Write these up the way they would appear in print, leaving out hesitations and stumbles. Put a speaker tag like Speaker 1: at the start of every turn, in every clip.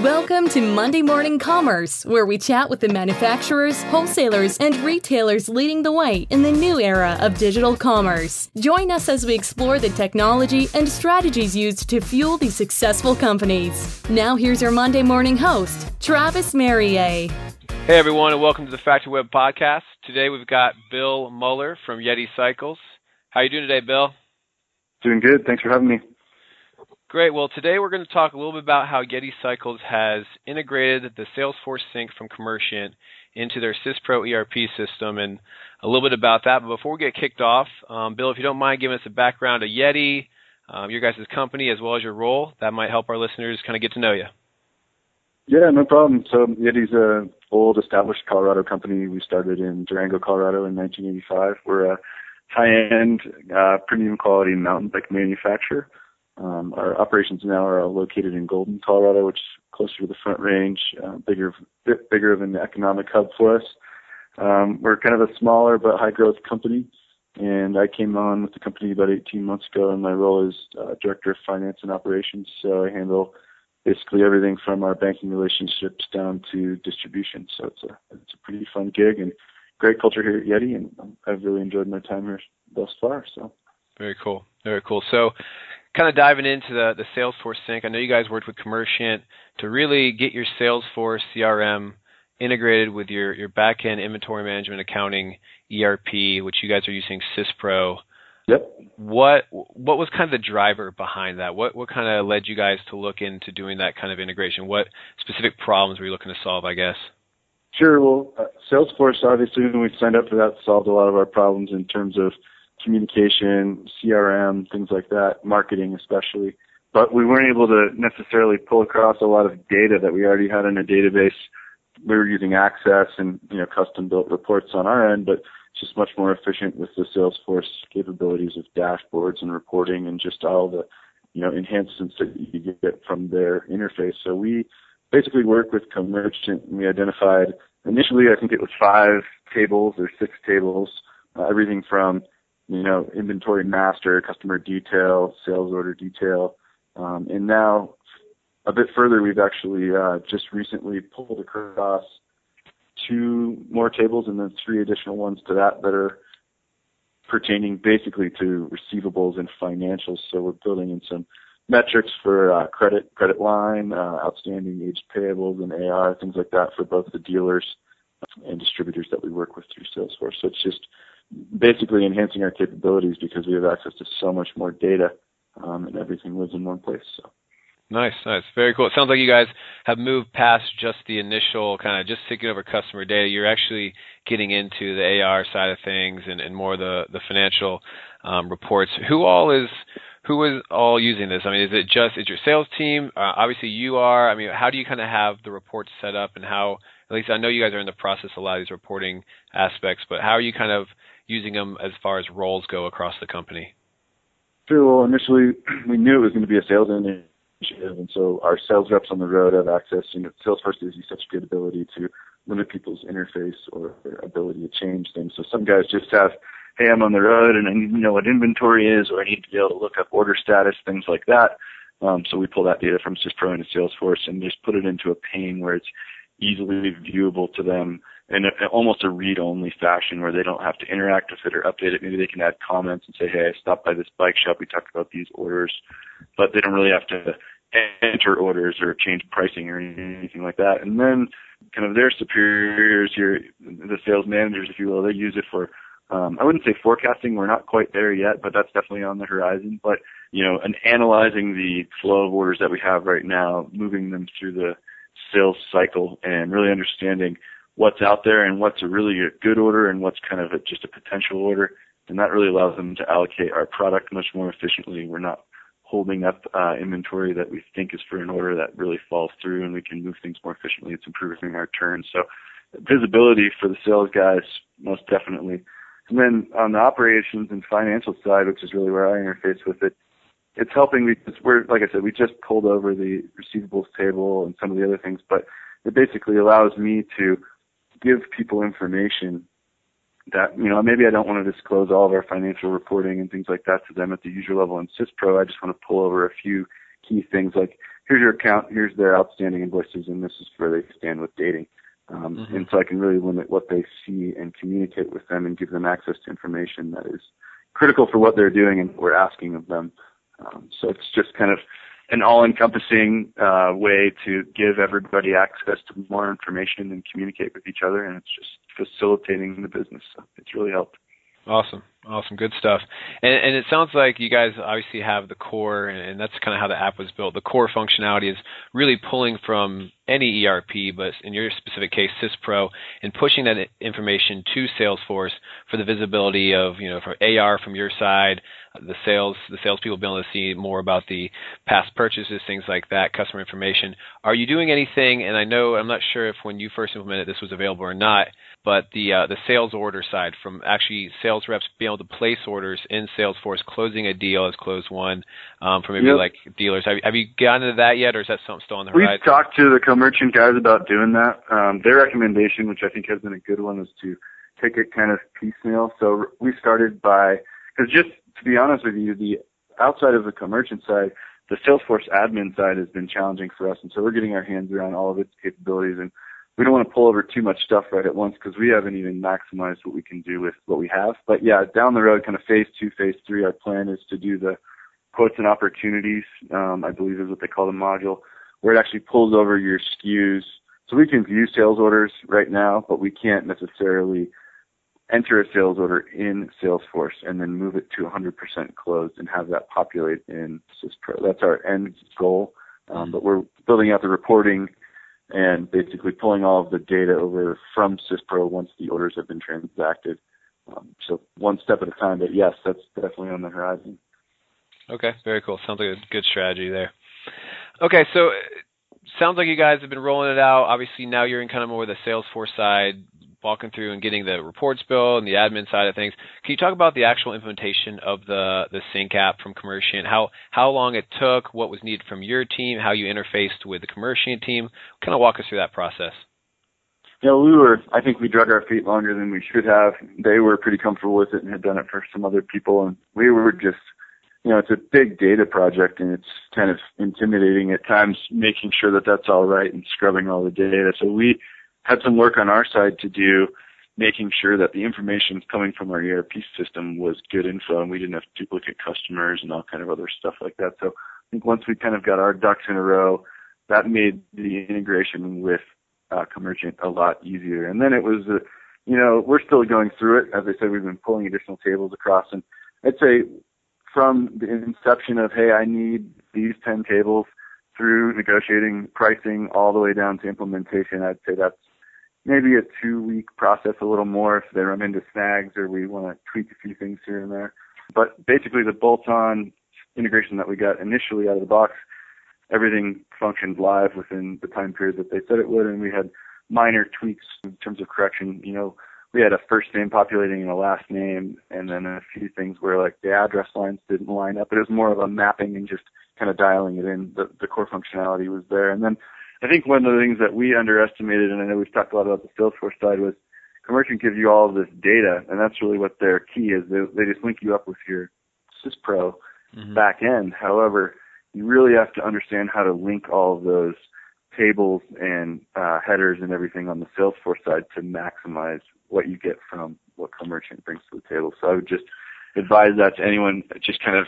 Speaker 1: Welcome to Monday Morning Commerce, where we chat with the manufacturers, wholesalers, and retailers leading the way in the new era of digital commerce. Join us as we explore the technology and strategies used to fuel these successful companies. Now here's your Monday morning host, Travis Merrier.
Speaker 2: Hey everyone, and welcome to the Factory Web Podcast. Today we've got Bill Muller from Yeti Cycles. How are you doing today, Bill?
Speaker 3: Doing good. Thanks for having me.
Speaker 2: Great. Well, today we're going to talk a little bit about how Yeti Cycles has integrated the Salesforce Sync from Commercient into their Syspro ERP system and a little bit about that. But before we get kicked off, Bill, if you don't mind giving us a background of Yeti, your guys' company, as well as your role, that might help our listeners kind of get to know you.
Speaker 3: Yeah, no problem. So Yeti's an old established Colorado company. We started in Durango, Colorado in 1985. We're a high-end, premium quality mountain bike manufacturer. Our operations now are located in Golden, Colorado, which is closer to the Front Range, bit bigger of an economic hub for us. We're kind of a smaller but high-growth company, and I came on with the company about 18 months ago, and my role is Director of Finance and Operations, so I handle basically everything from our banking relationships down to distribution. So it's a pretty fun gig and great culture here at Yeti, and I've really enjoyed my time here thus far. So
Speaker 2: very cool, very cool. So kind of diving into the Salesforce Sync, I know you guys worked with Commercient to really get your Salesforce CRM integrated with your back-end inventory management accounting ERP, which you guys are using Syspro.
Speaker 3: Yep.
Speaker 2: What was kind of the driver behind that? What kind of led you guys to look into doing that kind of integration? What specific problems were you looking to solve, I guess?
Speaker 3: Sure. Well, Salesforce, obviously, when we signed up for that, solved a lot of our problems in terms of communication, CRM, things like that, marketing especially. But we weren't able to necessarily pull across a lot of data that we already had in a database. We were using Access and custom-built reports on our end, but it's just much more efficient with the Salesforce capabilities of dashboards and reporting and just all the enhancements that you get from their interface. So we basically worked with Commercient, and we identified initially, I think it was 5 tables or 6 tables, everything from inventory master, customer detail, sales order detail, and now a bit further, we've actually just recently pulled across 2 more tables and then 3 additional ones to that are pertaining basically to receivables and financials. So we're building in some metrics for credit line, outstanding aged payables and AR, things like that for both the dealers and distributors that we work with through Salesforce. So it's just basically enhancing our capabilities because we have access to so much more data, and everything lives in one place. So.
Speaker 2: Nice. Very cool. It sounds like you guys have moved past just the initial kind of just taking over customer data. You're actually getting into the AR side of things and more the financial reports. Who is all using this? I mean, is your sales team? Obviously you are. I mean, how do you kind of have the reports set up and how, at least I know you guys are in the process of a lot of these reporting aspects, but how are you kind of using them as far as roles go across the company?
Speaker 3: Sure. Well, initially we knew it was going to be a sales initiative, and so our sales reps on the road have access. Salesforce gives you such good ability to limit people's interface or their ability to change things. So some guys just have, hey, I'm on the road and I need to know what inventory is, or I need to be able to look up order status, things like that. So we pull that data from Syspro into Salesforce and just put it into a pane where it's easily viewable to them in almost a read-only fashion where they don't have to interact with it or update it. Maybe they can add comments and say, hey, I stopped by this bike shop. We talked about these orders, but they don't really have to enter orders or change pricing or anything like that. And then kind of their superiors, the sales managers, if you will, they use it for, I wouldn't say forecasting. We're not quite there yet, but that's definitely on the horizon. But, and analyzing the flow of orders that we have right now, moving them through the sales cycle and really understanding what's out there and what's really a good order and what's kind of just a potential order. And that really allows them to allocate our product much more efficiently. We're not holding up inventory that we think is for an order that really falls through, and we can move things more efficiently. It's improving our turn. So visibility for the sales guys, most definitely. And then on the operations and financial side, which is really where I interface with it, it's helping because like I said, we just pulled over the receivables table and some of the other things, but it basically allows me to give people information that, maybe I don't want to disclose all of our financial reporting and things like that to them at the user level in Syspro. I just want to pull over a few key things like, here's your account, here's their outstanding invoices, and this is where they stand with dating. And so I can really limit what they see and communicate with them and give them access to information that is critical for what they're doing and what we're asking of them. So it's just kind of an all-encompassing way to give everybody access to more information and communicate with each other, and it's just facilitating the business. So it's really helped.
Speaker 2: Awesome. Good stuff. And it sounds like you guys obviously have the core, and that's kind of how the app was built. The core functionality is really pulling from any ERP, but in your specific case, Syspro, and pushing that information to Salesforce for the visibility of, for AR from your side, the salespeople being able to see more about the past purchases, things like that, customer information. Are you doing anything? And I'm not sure if when you first implemented this was available or not, but the sales order side, from actually sales reps being able to place orders in Salesforce, closing a deal as closed one, for maybe like dealers. Have you gotten into that yet, or is that something still on the horizon?
Speaker 3: We've talked to the Commercient guys about doing that. Their recommendation, which I think has been a good one, is to take it kind of piecemeal. So we started by, because just to be honest with you, the outside of the Commercient side, the Salesforce admin side has been challenging for us, and so we're getting our hands around all of its capabilities, and we don't want to pull over too much stuff right at once because we haven't even maximized what we can do with what we have. But yeah, down the road, kind of phase 2, phase 3, our plan is to do the quotes and opportunities, I believe is what they call the module, where it actually pulls over your SKUs. So we can view sales orders right now, but we can't necessarily enter a sales order in Salesforce and then move it to 100% closed and have that populate in Syspro. That's our end goal. But we're building out the reporting and basically pulling all of the data over from Syspro once the orders have been transacted. So one step at a time, but yes, that's definitely on the horizon.
Speaker 2: Okay, very cool. Sounds like a good strategy there. Okay, so sounds like you guys have been rolling it out. Obviously, now you're in kind of more the Salesforce side, walking through and getting the reports built and the admin side of things. Can you talk about the actual implementation of the Sync app from Commercient? How long it took, what was needed from your team, how you interfaced with the Commercient team? Kind of walk us through that process.
Speaker 3: I think we drug our feet longer than we should have. They were pretty comfortable with it and had done it for some other people, and we were just, it's a big data project, and it's kind of intimidating at times making sure that that's all right and scrubbing all the data. So we had some work on our side to do, making sure that the information coming from our ERP system was good info and we didn't have duplicate customers and all kind of other stuff like that. So I think once we kind of got our ducks in a row, that made the integration with Commercient a lot easier. And then it was, we're still going through it. As I said, we've been pulling additional tables across. And I'd say from the inception of, hey, I need these 10 tables, through negotiating pricing all the way down to implementation, I'd say that's maybe a 2-week process, a little more if they run into snags or we want to tweak a few things here and there. But basically the bolt-on integration that we got initially out of the box, everything functioned live within the time period that they said it would, and we had minor tweaks in terms of correction. We had a first name populating and a last name, and then a few things where like the address lines didn't line up. It was more of a mapping and just kind of dialing it in. The core functionality was there. And then I think one of the things that we underestimated, and I know we've talked a lot about the Salesforce side, was Commercient gives you all of this data, and that's really what their key is. They just link you up with your Syspro back end. However, you really have to understand how to link all of those tables and headers and everything on the Salesforce side to maximize what you get from what Commercient brings to the table. So I would just advise that to anyone just kind of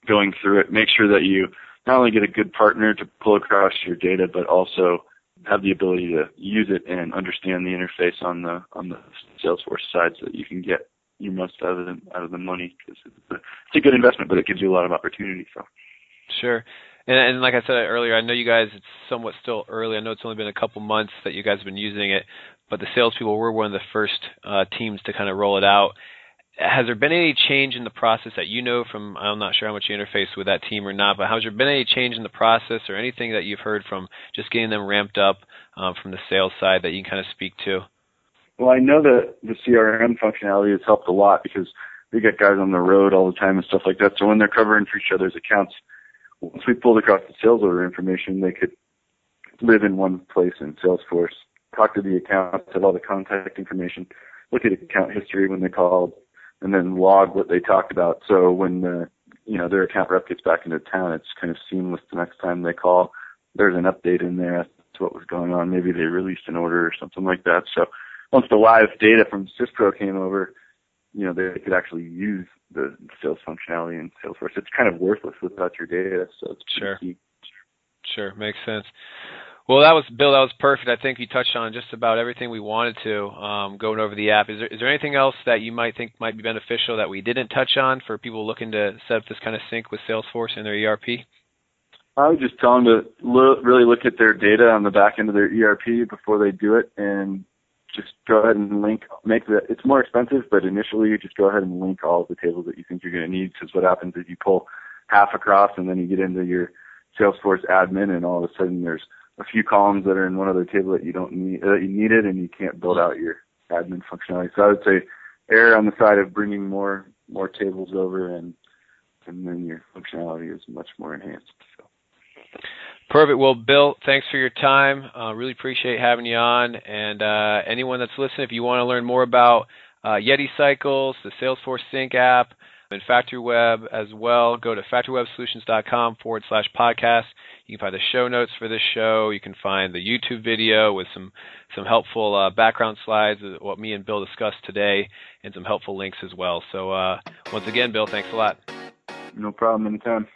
Speaker 3: going through it. Make sure that you not only get a good partner to pull across your data, but also have the ability to use it and understand the interface on the Salesforce side so that you can get your most out of the money, because it's a good investment, but it gives you a lot of opportunity. So
Speaker 2: sure. And like I said earlier, I know you guys, it's somewhat still early. I know it's only been a couple months that you guys have been using it, but the salespeople were one of the first teams to kind of roll it out. Has there been any change in the process that from, I'm not sure how much you interface with that team or not, but has there been any change in the process or anything that you've heard from just getting them ramped up from the sales side that you can kind of speak to?
Speaker 3: Well, I know that the CRM functionality has helped a lot because we get guys on the road all the time and stuff like that. So when they're covering for each other's accounts, once we pulled across the sales order information, they could live in one place in Salesforce, talk to the accounts, have all the contact information, look at account history when they called, and then log what they talked about. So when their account rep gets back into town, it's kind of seamless the next time they call. there's an update in there as to what was going on. Maybe they released an order or something like that. So once the live data from Syspro came over, they could actually use the sales functionality in Salesforce. It's kind of worthless without your data, so it's
Speaker 2: Sure.
Speaker 3: key.
Speaker 2: Sure, makes sense. Well, that was Bill. That was perfect. I think you touched on just about everything we wanted to going over the app. Is there anything else that you might think might be beneficial that we didn't touch on for people looking to set up this kind of sync with Salesforce and their ERP?
Speaker 3: I would just tell them to really look at their data on the back end of their ERP before they do it, and just go ahead and it's more expensive, but initially you just go ahead and link all of the tables that you think you're going to need, because what happens is you pull half across and then you get into your Salesforce admin, and all of a sudden there's a few columns that are in one other table that you don't need, that you needed, and you can't build out your admin functionality. So I would say err on the side of bringing more tables over, and then your functionality is much more enhanced. So.
Speaker 2: Perfect. Well, Bill, thanks for your time. Really appreciate having you on. And anyone that's listening, if you want to learn more about Yeti Cycles, the Salesforce Sync app, and FactoryWeb as well, go to factorywebsolutions.com/podcast. You can find the show notes for this show. You can find the YouTube video with some helpful background slides of what me and Bill discussed today, and some helpful links as well. So once again, Bill, thanks a lot.
Speaker 3: No problem. Anytime.